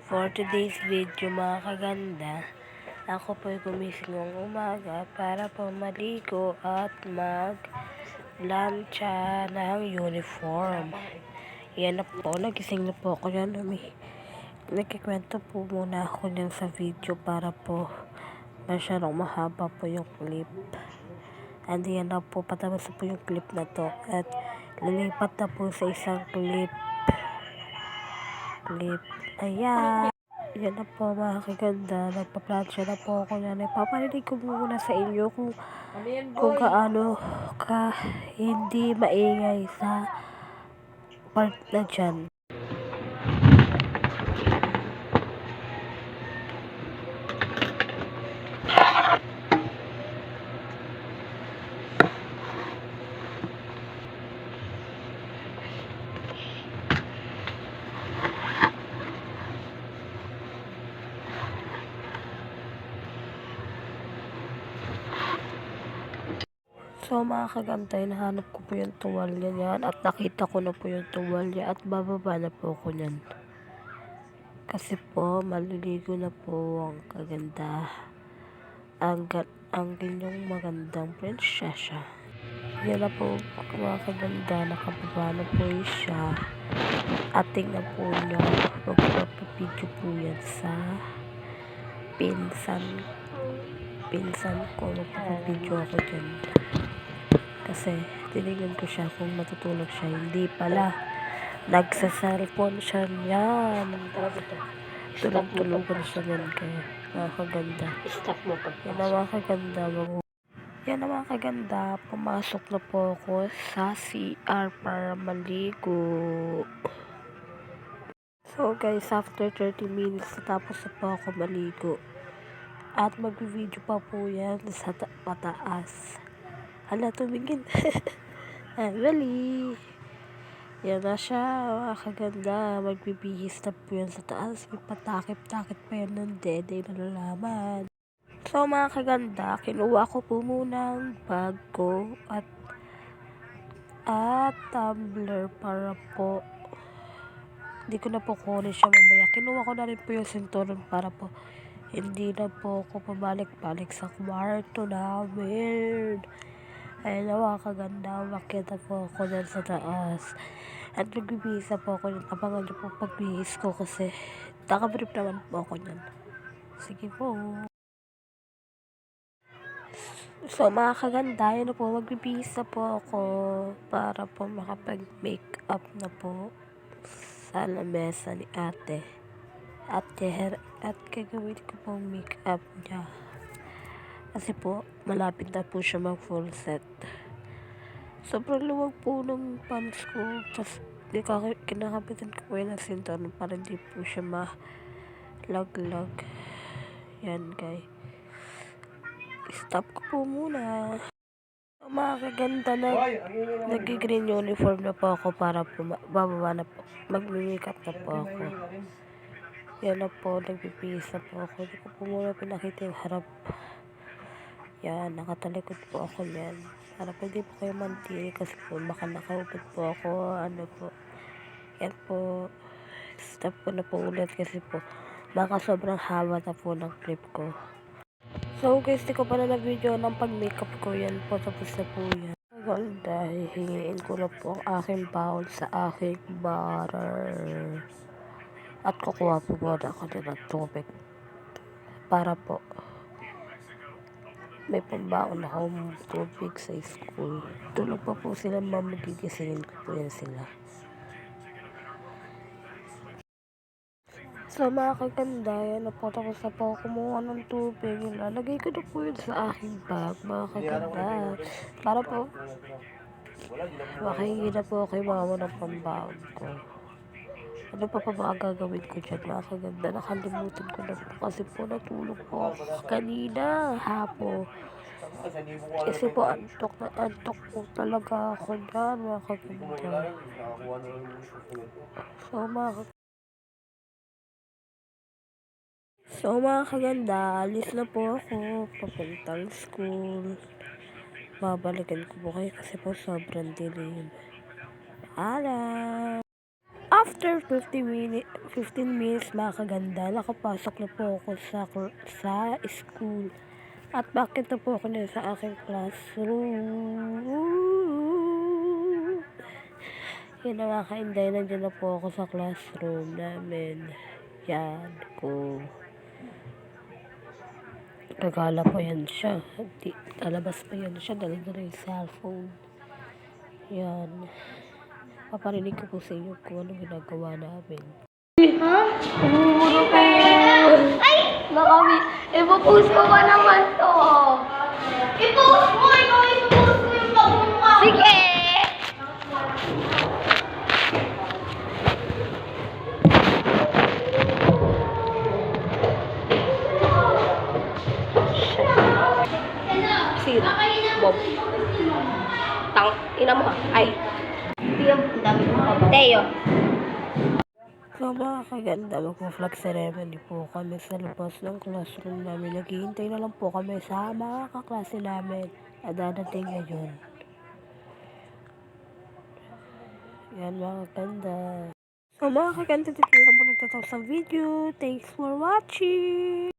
For today's video mga kaganda, ako po'y gumising ng umaga para po maligo at mag-plancha ng uniform. Yan na po, nagising na po ako yan. Nagkikwento po muna ako yan sa video para po masyadong mahaba po yung clip. And yan na po, patapos po yung clip na to at lilipat na po sa isang clip. Ayan. Yan na po mga kaganda. Nagpa-plancha na po ako yan. Ipaparinig ko muna sa inyo kung gaano ka hindi maingay sa part na dyan. So mga kagantay, nahanap ko po yung tuwalya niyan at nakita ko na po yung tuwalya at bababa na po ako niyan. Kasi po, maliligo na po ang kaganda. Ang inyong magandang prinsesya. Yan na po mga kaganda, nakababa na po siya. At tingnan po niya, magpapapidyo po yan sa pinsan ko. Magpapapidyo ako dyan. Kasi tinignan ko siya kung matutulog siya. Hindi pala. Nagsa-cellphone siya niyan. Tulog-tulogan siya niyan kaya mga kaganda. Yan na mga kaganda. Yan na mga kaganda. Pumasok na po ako sa CR para maligo. So guys, after 30 minutes natapos na po ako maligo. At mag-video pa po yan sa pataas. Hala, tumingin. Really? Yan na siya, mga kaganda. Magbibihis na po yan sa taas. May patakip-takip pa yan ng dede na lalaman. So mga kaganda, kinuha ko po muna ang bag ko at tumbler para po hindi ko na po kunin siya mamaya. Kinuha ko na rin po yung sinturon para po hindi na po ako pabalik-balik sa kwarto namin. Ayun na mga kaganda, makita po ako dyan sa taas. At magbibihis na po ako dyan. Abangan niyo po pagbihis ko kasi nakabrief naman po ako dyan. Sige po. So mga kaganda, yun na po, magbibihis na po ako para po makapag-makeup na po sa lamesa ni ate. At gagawin ko po makeup niya. Kasi po, malapit na po siya mag full set. Sobrang luwag po ng pants ko. Tapos, kinakapitan ko po yun ng sinturon para hindi po siya malaglag. Yan, guys. Stop ko po muna. Mga kaganda na nag-green uniform na po ako para po bababa na po. Mag-makeup na po ako. Yan na po, nagbibihis na po ako. Hindi ko po muna pinakita yung harap. Yan, nakatalikod po ako yan. Para pwede po kayo mantili kasi po baka nakaupad po ako. Ano po. Yan po. Stop ko na po ulit kasi po baka sobrang haba na po ng clip ko. So guys, di ko pa na video ng pag-makeup ko. Yan po, tapos na po yan. Maganda, hihingiin ko na po ang aking bowl sa aking butter. At kukuha po muna ako din ng tubig. Para po may pambaon akong tubig sa school. Tulog pa po sila, magigisingin ko po yan sila. So mga kaganda, yan na po, tapos na po ako kumuha ng tubig. Ilalagay ko na po yun sa aking bag, mga kaganda. Para po makahingi na po ako yung mama ng pambaon ko. Ano pa ba gagawin ko dyan, mga kaganda? Nakalimutan ko na po kasi po natulog po ako kanina hapon. Kasi po antok po talaga ako dyan, mga kaganda. So mga kaganda, alis na po ako papuntang school. Babalikan ko po kayo kasi po sobrang dilim. Alam! After 15 minutes mga kaganda, nakapasok na po ako sa school. At bakit na po ako na sa aking classroom? Yun na mga kainday, nandiyan na po ako sa classroom namin. Yan ko. Nagala po yan siya. Talabas pa yan siya. Dali na yung cellphone. Yan. Paparinig ko po sa inyo kung ano ginagawa namin. Ha? Umuro ko. Ay! Nakami. Ipopost ko ba naman to? I-post mo! Ikaw i-post mo yung pagmumukha. Sige! Sino? Bob. Ina mo. Ay. Ang dami mo pa ba? Teo. So mga kaganda, magpo-flag ceremony po kami sa labas ng classroom namin. Naghihintay na lang po kami sa mga kaklase namin na dadating ngayon. Yan mga kaganda. So mga kaganda, dito na lang po nagtatapos ang video. Thanks for watching!